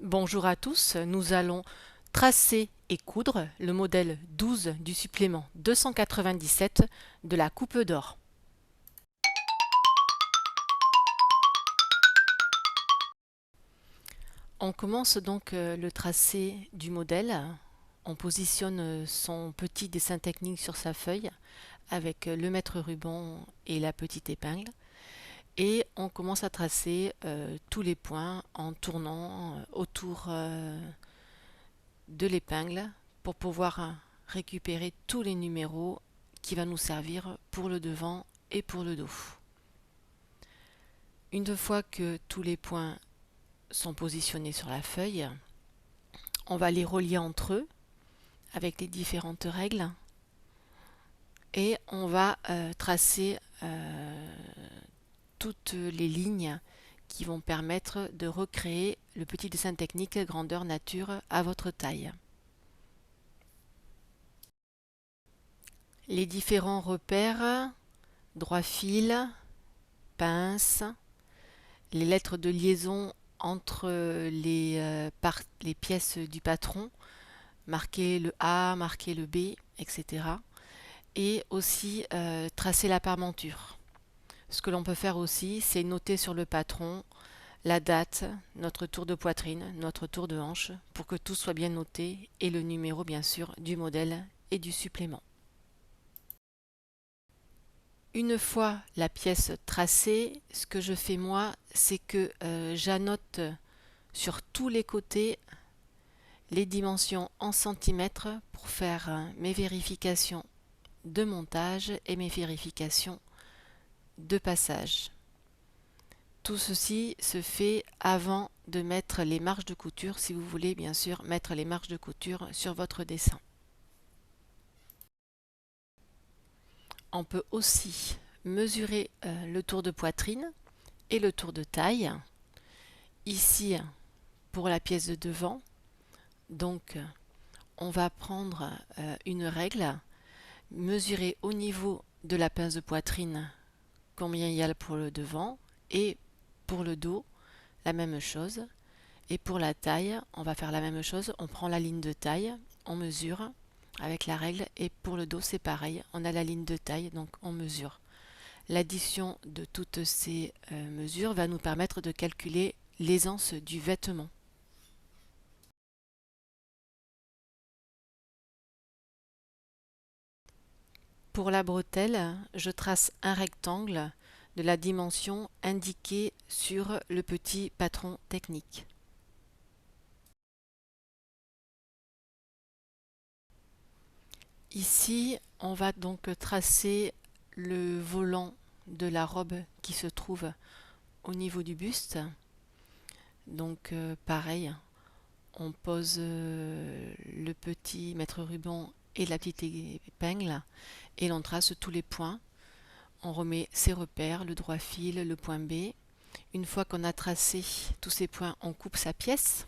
Bonjour à tous, nous allons tracer et coudre le modèle 12 du supplément 297 de la Coupe d'Or. On commence donc le tracé du modèle. On positionne son petit dessin technique sur sa feuille avec le mètre ruban et la petite épingle. Et on commence à tracer tous les points en tournant autour de l'épingle pour pouvoir récupérer tous les numéros qui va nous servir pour le devant et pour le dos. Une fois que tous les points sont positionnés sur la feuille, on va les relier entre eux avec les différentes règles et on va tracer toutes les lignes qui vont permettre de recréer le petit dessin technique grandeur nature à votre taille. Les différents repères, droit fil, pince, les lettres de liaison entre les pièces du patron, marquer le A, marquer le B, etc. Et aussi tracer la parmenture. Ce que l'on peut faire aussi, c'est noter sur le patron la date, notre tour de poitrine, notre tour de hanche, pour que tout soit bien noté, et le numéro bien sûr du modèle et du supplément. Une fois la pièce tracée, ce que je fais moi, c'est que j'annote sur tous les côtés les dimensions en centimètres pour faire mes vérifications de montage et mes vérifications de passage. Tout ceci se fait avant de mettre les marges de couture, si vous voulez bien sûr mettre les marges de couture sur votre dessin. On peut aussi mesurer le tour de poitrine et le tour de taille. Ici, pour la pièce de devant, donc on va prendre une règle, mesurer au niveau de la pince de poitrine combien il y a pour le devant et pour le dos la même chose. Et pour la taille, on va faire la même chose, on prend la ligne de taille, on mesure avec la règle et pour le dos c'est pareil, on a la ligne de taille donc on mesure. L'addition de toutes ces mesures va nous permettre de calculer l'aisance du vêtement. Pour la bretelle, je trace un rectangle de la dimension indiquée sur le petit patron technique. Ici, on va donc tracer le volant de la robe qui se trouve au niveau du buste. Donc pareil, on pose le petit mètre ruban et la petite épingle et l'on trace tous les points. On remet ses repères, le droit fil, le point B. Une fois qu'on a tracé tous ces points, on coupe sa pièce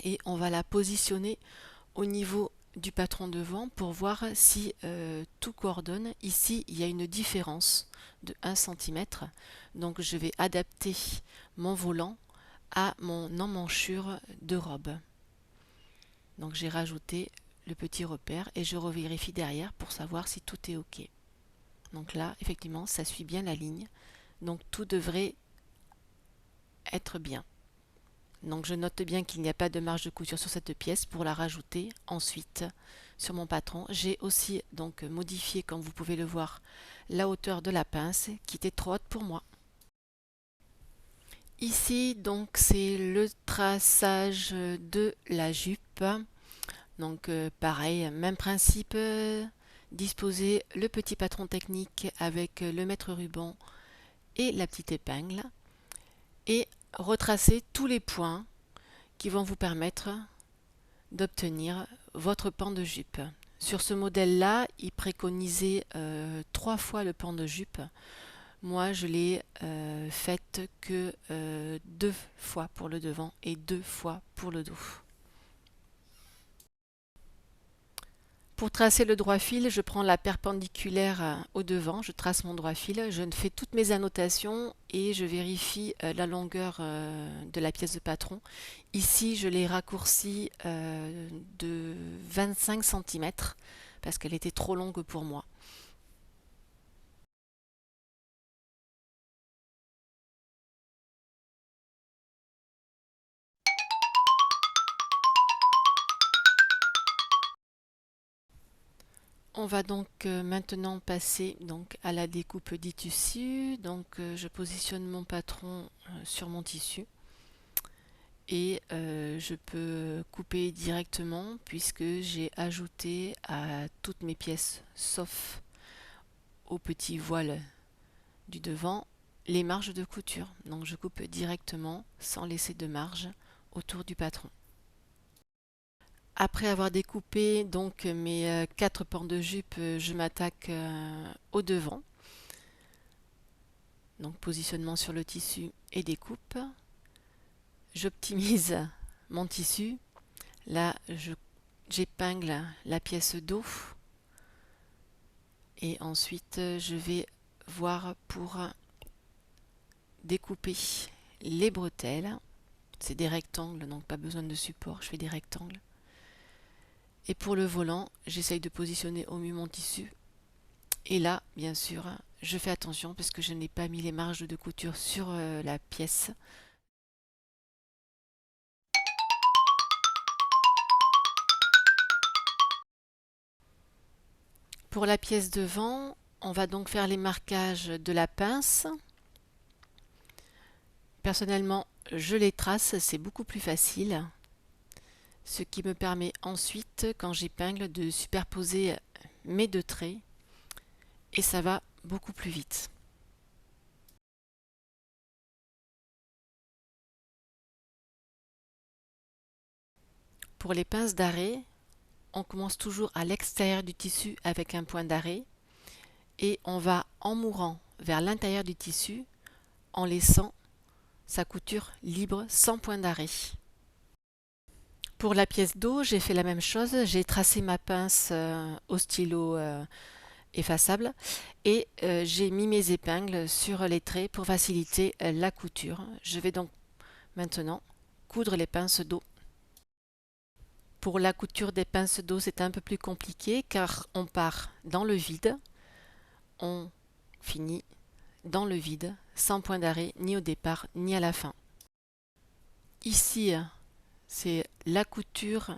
et on va la positionner au niveau du patron devant pour voir si tout coordonne. Ici, il y a une différence de 1 cm. Donc je vais adapter mon volant à mon emmanchure de robe. Donc j'ai rajouté le petit repère et je revérifie derrière pour savoir si tout est OK. Donc là, effectivement, ça suit bien la ligne. Donc tout devrait être bien. Donc je note bien qu'il n'y a pas de marge de couture sur cette pièce pour la rajouter ensuite sur mon patron. J'ai aussi donc modifié, comme vous pouvez le voir, la hauteur de la pince qui était trop haute pour moi. Ici donc c'est le traçage de la jupe. Donc pareil, même principe, disposer le petit patron technique avec le mètre ruban et la petite épingle et retracer tous les points qui vont vous permettre d'obtenir votre pan de jupe. Sur ce modèle-là, il préconisait 3 fois le pan de jupe. Moi, je l'ai fait que 2 fois pour le devant et 2 fois pour le dos. Pour tracer le droit fil, je prends la perpendiculaire au devant, je trace mon droit fil, je fais toutes mes annotations et je vérifie la longueur de la pièce de patron. Ici, je l'ai raccourcie de 25 cm parce qu'elle était trop longue pour moi. On va donc maintenant passer à la découpe du tissu. Je positionne mon patron sur mon tissu et je peux couper directement puisque j'ai ajouté à toutes mes pièces sauf au petit voile du devant les marges de couture. Donc je coupe directement sans laisser de marge autour du patron. Après avoir découpé mes 4 pans de jupe, je m'attaque au devant. Donc positionnement sur le tissu et découpe. J'optimise mon tissu. Là, j'épingle la pièce dos. Et ensuite, je vais voir pour découper les bretelles. C'est des rectangles, donc pas besoin de support. Je fais des rectangles. Et pour le volant, j'essaye de positionner au mieux mon tissu. Et là, bien sûr, je fais attention parce que je n'ai pas mis les marges de couture sur la pièce. Pour la pièce devant, on va donc faire les marquages de la pince. Personnellement, je les trace, c'est beaucoup plus facile. Ce qui me permet ensuite, quand j'épingle, de superposer mes 2 traits. Et ça va beaucoup plus vite. Pour les pinces d'arrêt, on commence toujours à l'extérieur du tissu avec un point d'arrêt. Et on va en mourant vers l'intérieur du tissu en laissant sa couture libre sans point d'arrêt. Pour la pièce dos, j'ai fait la même chose, j'ai tracé ma pince au stylo effaçable et j'ai mis mes épingles sur les traits pour faciliter la couture. Je vais donc maintenant coudre les pinces dos. Pour la couture des pinces dos, c'est un peu plus compliqué car on part dans le vide, on finit dans le vide, sans point d'arrêt, ni au départ, ni à la fin. Ici, c'est la couture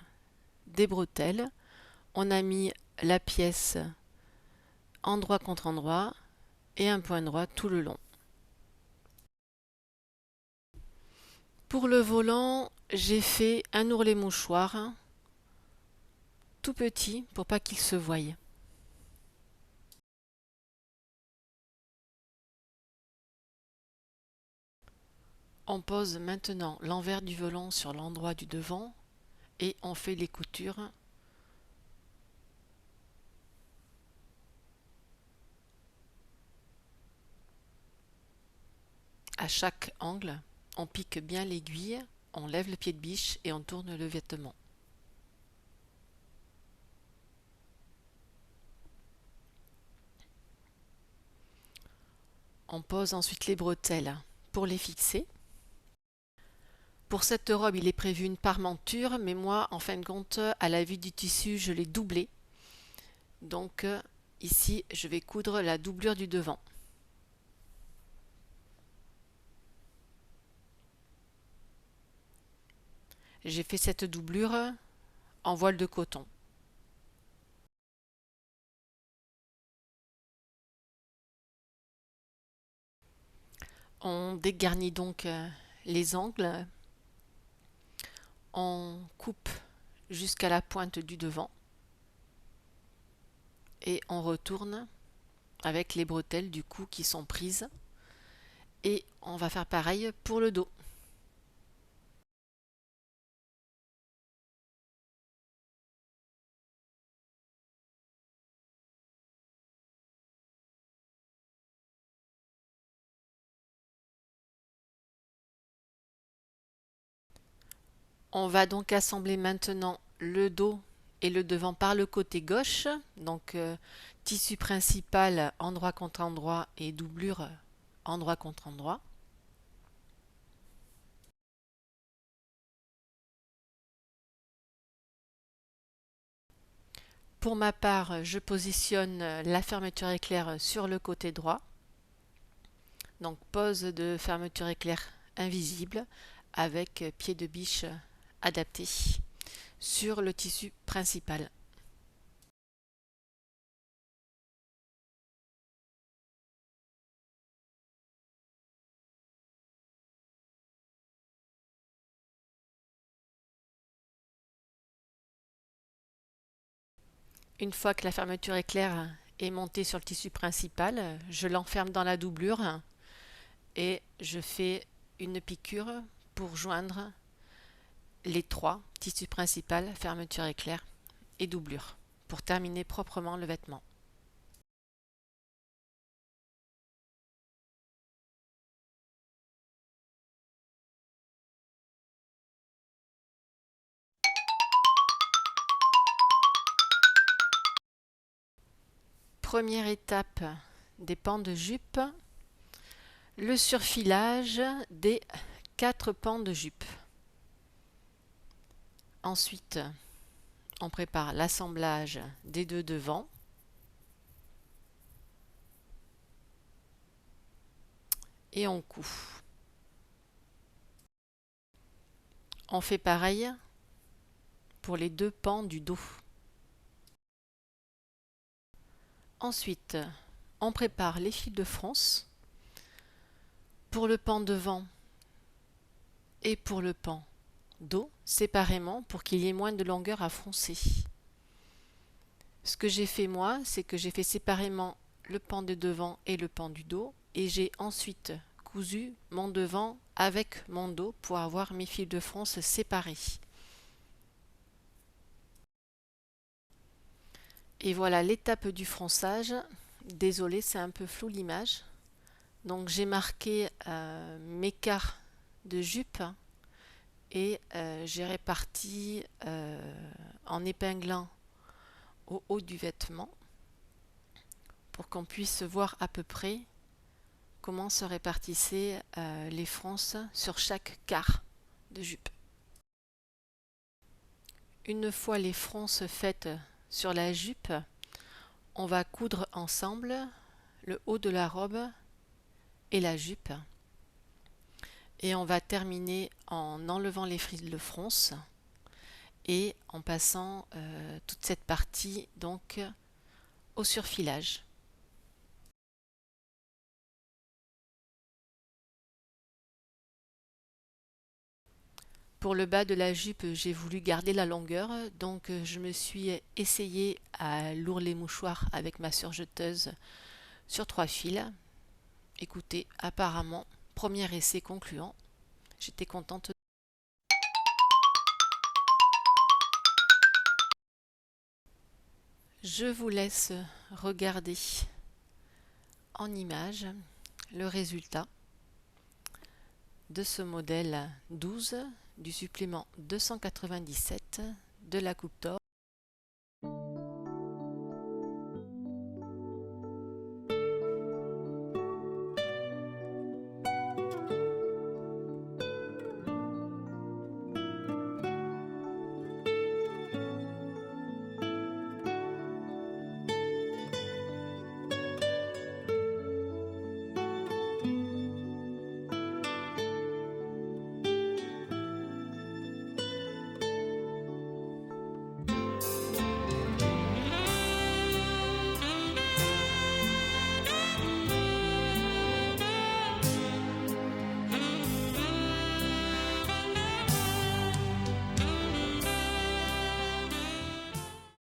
des bretelles. On a mis la pièce endroit contre endroit et un point droit tout le long. Pour le volant, j'ai fait un ourlet mouchoir tout petit pour pas qu'il se voie. On pose maintenant l'envers du volant sur l'endroit du devant et on fait les coutures à chaque angle. On pique bien l'aiguille, on lève le pied de biche et on tourne le vêtement. On pose ensuite les bretelles pour les fixer. Pour cette robe, il est prévu une parmenture, mais moi, en fin de compte, à la vue du tissu, je l'ai doublé. Donc ici, je vais coudre la doublure du devant. J'ai fait cette doublure en voile de coton. On dégarnit donc les angles. On coupe jusqu'à la pointe du devant. Et on retourne avec les bretelles du cou qui sont prises. Et on va faire pareil pour le dos. On va donc assembler maintenant le dos et le devant par le côté gauche, donc tissu principal endroit contre endroit et doublure endroit contre endroit. Pour ma part, je positionne la fermeture éclair sur le côté droit. Donc pose de fermeture éclair invisible avec pied de biche adapté sur le tissu principal. Une fois que la fermeture éclair est montée sur le tissu principal, je l'enferme dans la doublure et je fais une piqûre pour joindre les trois, tissu principal, fermeture éclair et doublure, pour terminer proprement le vêtement. Première étape des pans de jupe, le surfilage des 4 pans de jupe. Ensuite, on prépare l'assemblage des 2 devants. Et on coud. On fait pareil pour les 2 pans du dos. Ensuite, on prépare les fils de fronce pour le pan devant et pour le pan dos séparément pour qu'il y ait moins de longueur à froncer. Ce que j'ai fait moi, c'est que j'ai fait séparément le pan de devant et le pan du dos et j'ai ensuite cousu mon devant avec mon dos pour avoir mes fils de fronce séparés. Et voilà l'étape du fronçage. Désolée, c'est un peu flou l'image. Donc j'ai marqué mes quarts de jupe et j'ai réparti en épinglant au haut du vêtement pour qu'on puisse voir à peu près comment se répartissaient les fronces sur chaque quart de jupe. Une fois les fronces faites sur la jupe, on va coudre ensemble le haut de la robe et la jupe. Et on va terminer en enlevant les fils de fronce et en passant toute cette partie donc au surfilage. Pour le bas de la jupe, j'ai voulu garder la longueur, donc je me suis essayé à l'ourler les mouchoirs avec ma surjeteuse sur 3 fils. Écoutez, apparemment, premier essai concluant, j'étais contente. Je vous laisse regarder en image le résultat de ce modèle 12 du supplément 297 de la Coupe d'Or.